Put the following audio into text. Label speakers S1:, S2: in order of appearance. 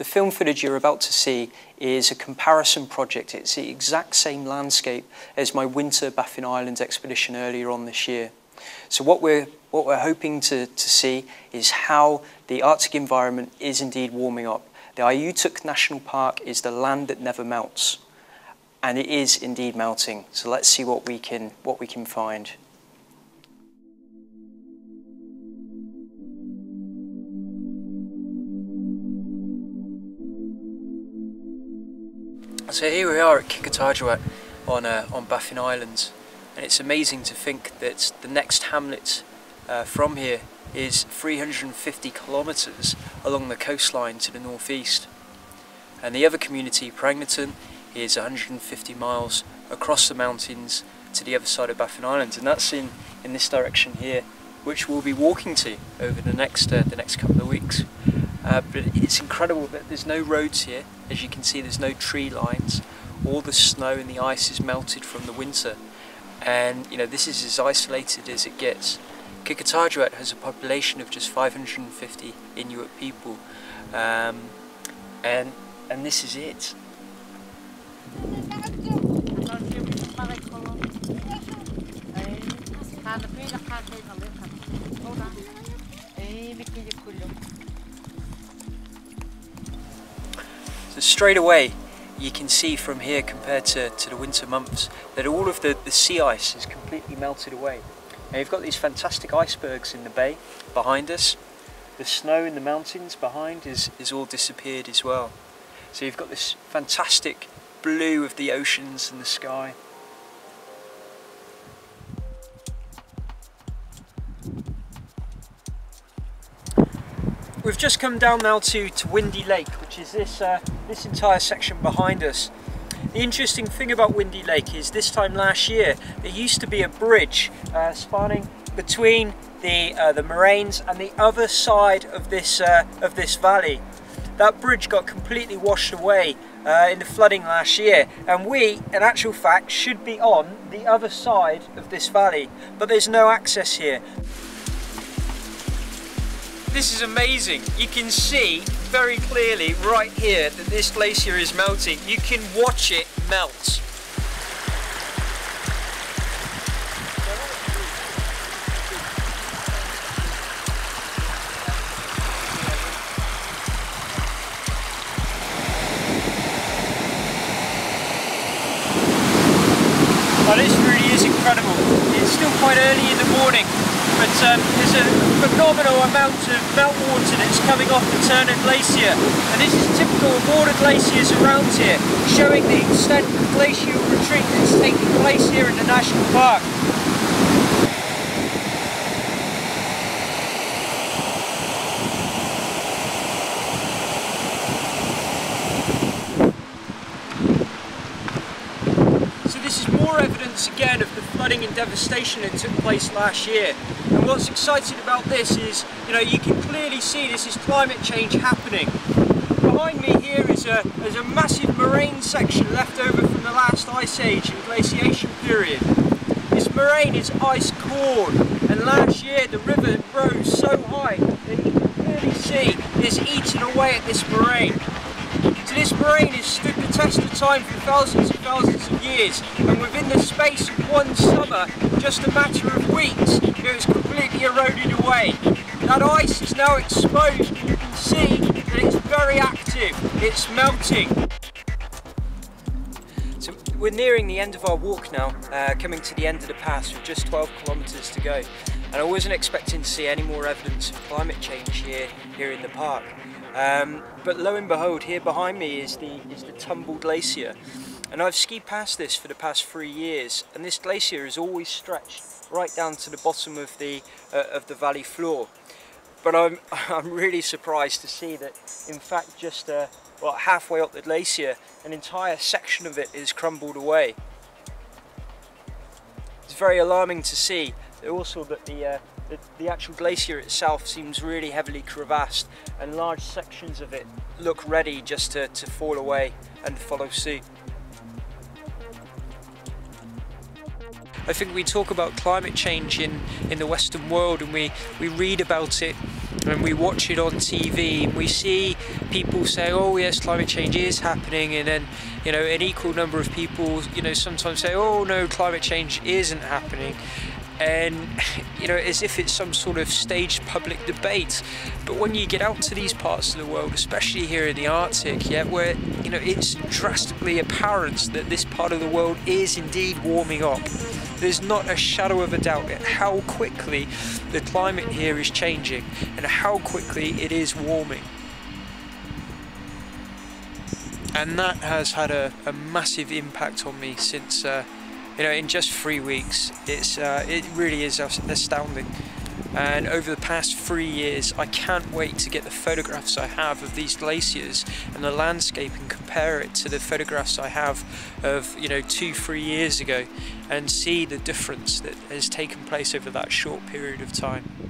S1: The film footage you're about to see is a comparison project. It's the exact same landscape as my winter Baffin Islands expedition earlier on this year. So what we're hoping to see is how the Arctic environment is indeed warming up. The Ayutthuk National Park is the land that never melts, and it is indeed melting. So let's see what we can find. So here we are at Qikqtarjuaq on Baffin Islands, and it's amazing to think that the next hamlet from here is 350 kilometres along the coastline to the northeast, and the other community, Prangnaton, is 150 miles across the mountains to the other side of Baffin Islands, and that's in this direction here, which we'll be walking to over the next couple of weeks. But it's incredible that there's no roads here. As you can see, there's no tree lines. All the snow and the ice is melted from the winter, and you know, this is as isolated as it gets. Qikqtarjuaq has a population of just 550 Inuit people, and this is it. So straight away you can see from here, compared to the winter months, that all of the sea ice is completely melted away. Now you've got these fantastic icebergs in the bay behind us. The snow in the mountains behind is all disappeared as well. So you've got this fantastic blue of the oceans and the sky. We've just come down now to Windy Lake, which is this entire section behind us. The interesting thing about Windy Lake is this time last year there used to be a bridge spanning between the moraines and the other side of this valley. That bridge got completely washed away in the flooding last year, and we, in actual fact, should be on the other side of this valley, but there's no access here. This is amazing. You can see very clearly right here that this glacier is melting. You can watch it melt. Well, this really is incredible. It's still quite early in the morning, but there's a phenomenal amount of meltwater that's coming off the Turner Glacier, and this is typical of all the glaciers around here, showing the extent of glacial retreat that's taking place here in the national park. Evidence again of the flooding and devastation that took place last year. And what's exciting about this is, you know, you can clearly see this is climate change happening. Behind me here is a massive moraine section left over from the last ice age and glaciation period. This moraine is ice core, and last year the river rose so high that you can clearly see it's eaten away at this moraine. So this moraine has stood the test of time for thousands and thousands of years, and within the space of one summer, just a matter of weeks, it was completely eroded away. That ice is now exposed, and you can see that it's very active, it's melting. So we're nearing the end of our walk now, coming to the end of the pass with just 12 kilometres to go. And I wasn't expecting to see any more evidence of climate change here in the park. But lo and behold, here behind me is the Tumble Glacier, and I've skied past this for the past 3 years, and this glacier is always stretched right down to the bottom of the valley floor. But I'm really surprised to see that, in fact, just well, halfway up the glacier, an entire section of it is crumbled away. It's very alarming to see also that the actual glacier itself seems really heavily crevassed, and large sections of it look ready just to fall away and follow suit. I think we talk about climate change in the Western world, and we read about it and we watch it on TV, and we see people say, oh yes, climate change is happening, and then, you know, an equal number of people, you know, sometimes say, oh no, climate change isn't happening, and, you know, as if it's some sort of staged public debate. But when you get out to these parts of the world, especially here in the Arctic, yeah, where, you know, it's drastically apparent that this part of the world is indeed warming up. There's not a shadow of a doubt at how quickly the climate here is changing and how quickly it is warming. And that has had a massive impact on me since, you know, in just 3 weeks. It really is astounding. And over the past 3 years, I can't wait to get the photographs I have of these glaciers and the landscape and compare it to the photographs I have of, you know, 2-3 years ago, and see the difference that has taken place over that short period of time.